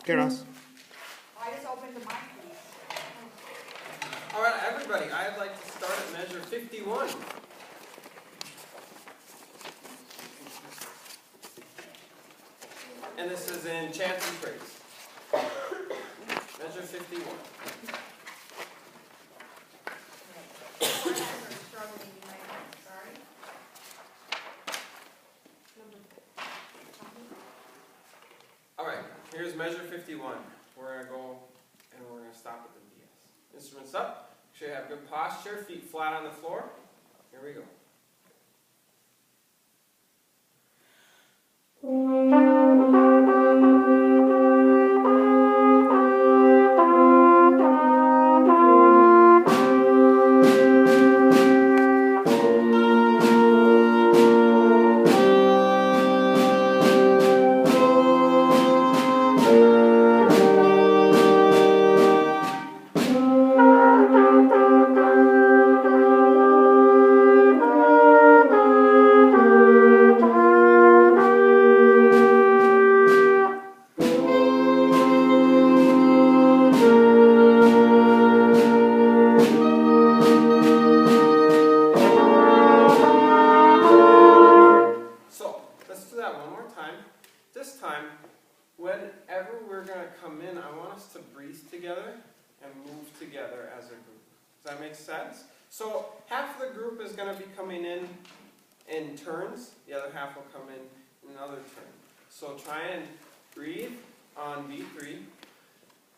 Okay, Ross. I just opened the mic, please. All right, everybody, I'd like to start at measure 51. And this is in chant and praise. Measure 51. All right, here's measure 51. We're going to go and we're going to stop at the DS. Instruments up. Make sure you have good posture, feet flat on the floor. Here we go. This time, whenever we're going to come in, I want us to breathe together and move together as a group. Does that make sense? So half of the group is going to be coming in turns. The other half will come in another turn. So try and breathe on beat 3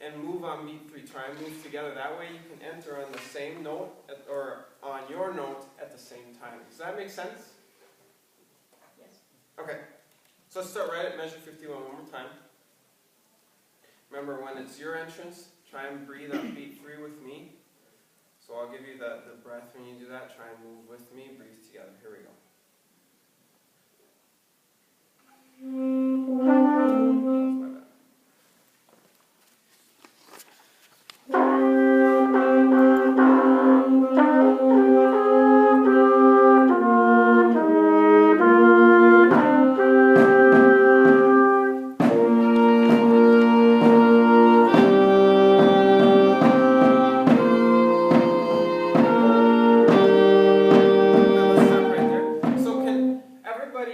and move on beat 3. Try and move together. That way you can enter on the same note or on your note at the same time. Does that make sense? Yes. Okay. So let's start right at measure 51 one more time. Remember, when it's your entrance, try and breathe on beat 3 with me. So I'll give you the breath when you do that. Try and move with me. Breathe together. Here we go. That's my bad.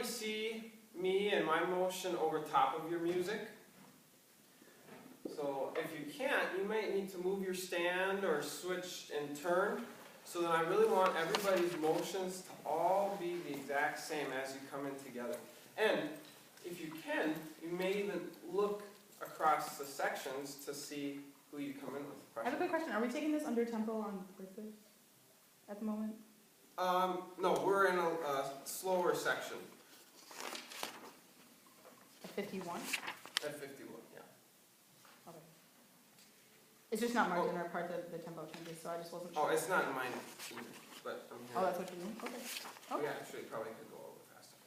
See me and my motion over top of your music. So if you can't, you might need to move your stand or switch and turn. So then I really want everybody's motions to all be the exact same as you come in together. And if you can, you may even look across the sections to see who you come in with. I have a quick question. Are we taking this under tempo on purpose at the moment? No, we're in a slower section. 51? At 51, yeah. Okay. It's just not marked in our part that the tempo changes, so I just wasn't sure. Oh, it's not in mine either, but I'm here. Oh, that's what you mean? Okay. Okay. Yeah, actually, probably could go a little faster.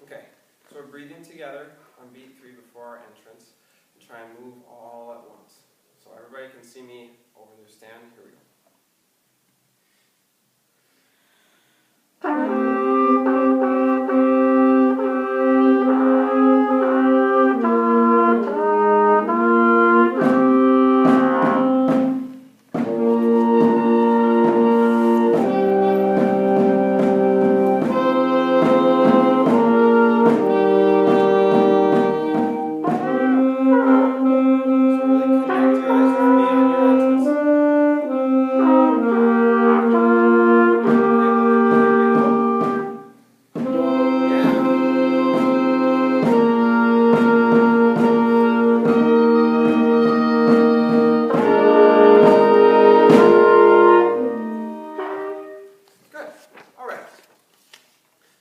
Okay, so we're breathing together on beat 3 before our entrance, and try and move all at once. So everybody can see me over their stand. Here we go.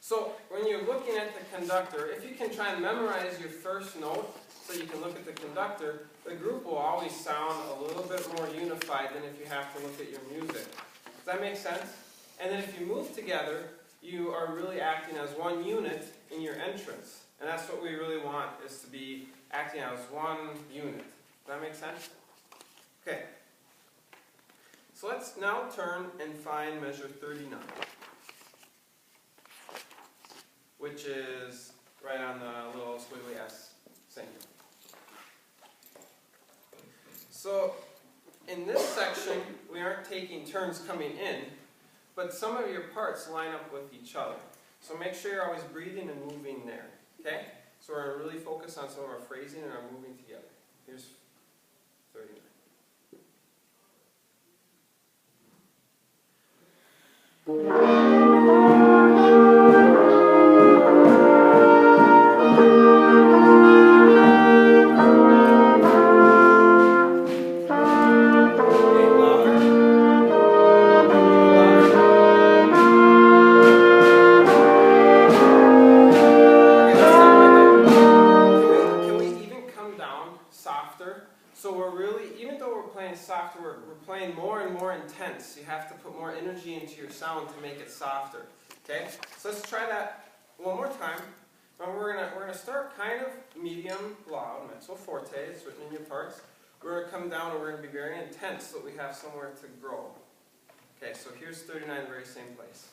So when you're looking at the conductor, if you can try and memorize your first note so you can look at the conductor, the group will always sound a little bit more unified than if you have to look at your music. Does that make sense? And then if you move together, you are really acting as one unit in your entrance. And that's what we really want, is to be acting as one unit. Does that make sense? Okay. So let's now turn and find measure 39, which is right on the little squiggly S So in this section, we aren't taking turns coming in, but some of your parts line up with each other. So make sure you're always breathing and moving there, okay? So we're going to really focus on some of our phrasing and our moving together. Here's 39. So we're really, even though we're playing softer, we're playing more and more intense. You have to put more energy into your sound to make it softer. Okay? So let's try that one more time. And we're gonna start kind of medium loud, mezzo forte, it's written in your parts. We're gonna come down and we're gonna be very intense so that we have somewhere to grow. Okay, so here's 39, the very same place.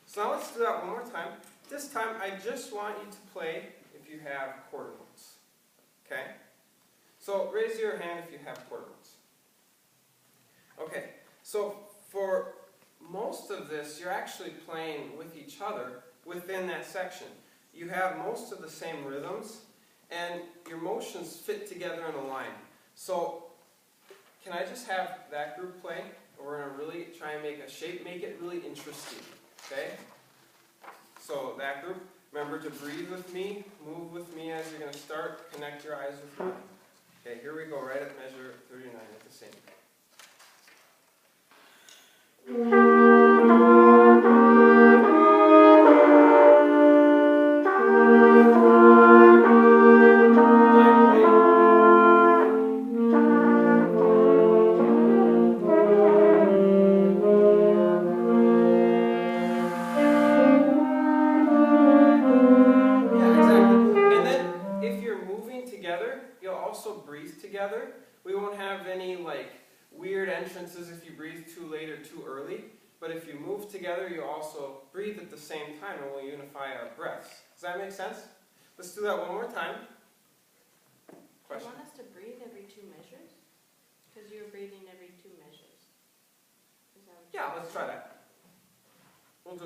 So now let's do that one more time. This time I just want you to play if you have quarter notes. Okay? So raise your hand if you have quarter notes. Okay, so for most of this you're actually playing with each other within that section. You have most of the same rhythms and your motions fit together in a line. So can I just have that group play? We're going to really try and make a shape, make it really interesting. Okay? So that group, remember to breathe with me, move with me as you're going to start, connect your eyes with mine. Okay, here we go, right at measure 39 at the same. Together. We won't have any weird entrances if you breathe too late or too early, but if you move together you also breathe at the same time and we'll unify our breaths. Does that make sense? Let's do that one more time. Question? Do you want us to breathe every 2 measures? Because you're breathing every 2 measures. Is that what Yeah, let's try that. We'll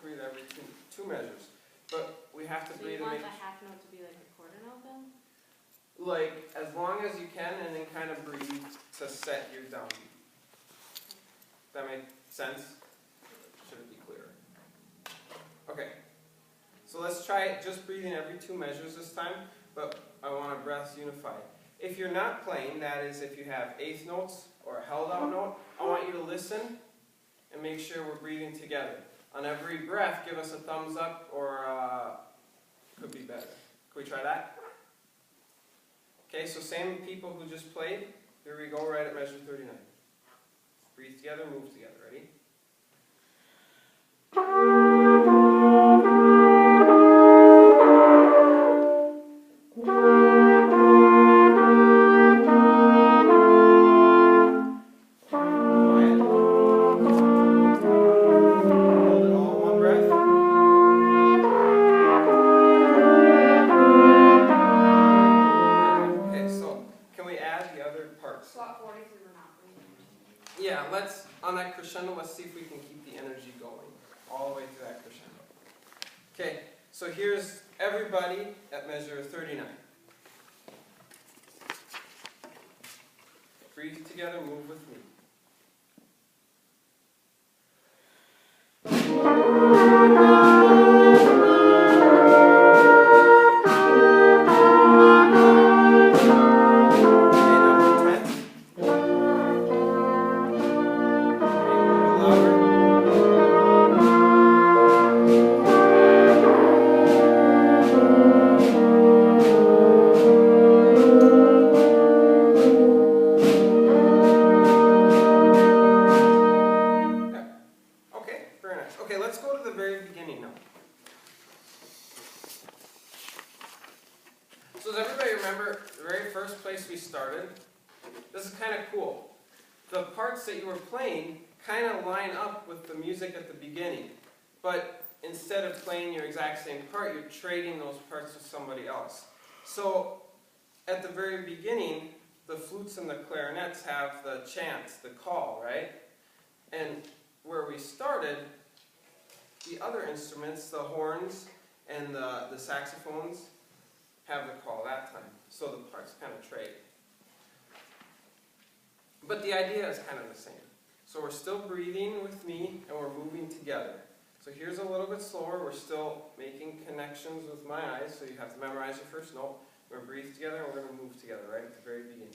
breathe every two measures. But we have to So breathe you and want make the half note to be like a quarter note then? as long as you can, and then kind of breathe to set your downbeat. That make sense? Should it be clearer? Okay. So let's try just breathing every 2 measures this time, but I want our breaths unified. If you're not playing, that is if you have eighth notes or a held out note, I want you to listen and make sure we're breathing together. On every breath, give us a thumbs up or could be better. Can we try that? Okay, so same people who just played. Here we go, right at measure 39. Breathe together, move together. Ready? Yeah, on that crescendo, let's see if we can keep the energy going all the way to that crescendo. Okay, so here's everybody at measure 39. Breathe together, move with me. very beginning now. So does everybody remember the very first place we started? This is kind of cool. The parts that you were playing kind of line up with the music at the beginning. But instead of playing your exact same part, you're trading those parts with somebody else. So at the very beginning, the flutes and the clarinets have the chant, the call, right? And where we started, the other instruments, the horns and the saxophones, have the call that time. So the parts kind of trade. But the idea is kind of the same. So we're still breathing with me and we're moving together. So here's a little bit slower. We're still making connections with my eyes, so you have to memorize your first note. We're going to breathe together and we're going to move together right at the very beginning.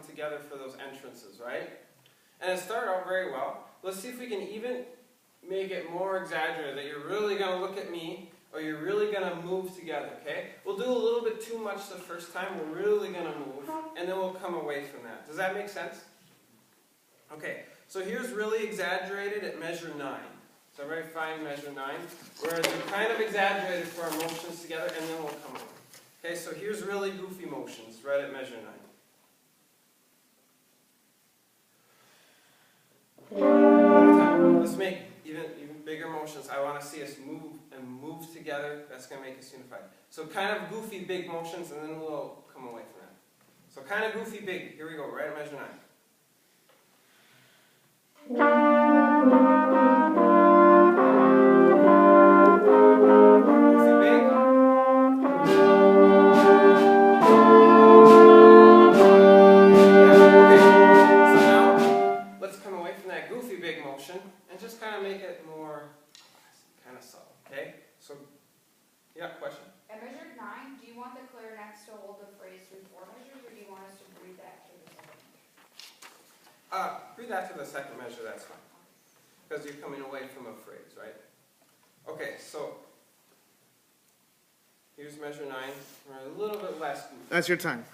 Together for those entrances, right? And it started out very well. Let's see if we can even make it more exaggerated, that you're really going to look at me, or you're really going to move together, okay? We'll do a little bit too much the first time. We're really going to move, and then we'll come away from that. Does that make sense? Okay, so here's really exaggerated at measure 9. So everybody find measure 9, whereas we're kind of exaggerated for our motions together, and then we'll come away. Okay, so here's really goofy motions right at measure 9. Let's make even bigger motions. I want to see us move together. That's going to make us unified. So kind of goofy big motions, and then we'll come away from that. So kind of goofy big. Here we go, right at measure 9. Goofy big. Goofy big motion and just kind of make it more kind of subtle, okay? So, yeah, question? At measure 9, do you want the clarinets to hold the phrase through 4 measures, or do you want us to breathe that to the second measure? Breathe after the second measure, that's fine. Because you're coming away from a phrase, right? Okay, so here's measure 9. We're a little bit less goofy. That's your time.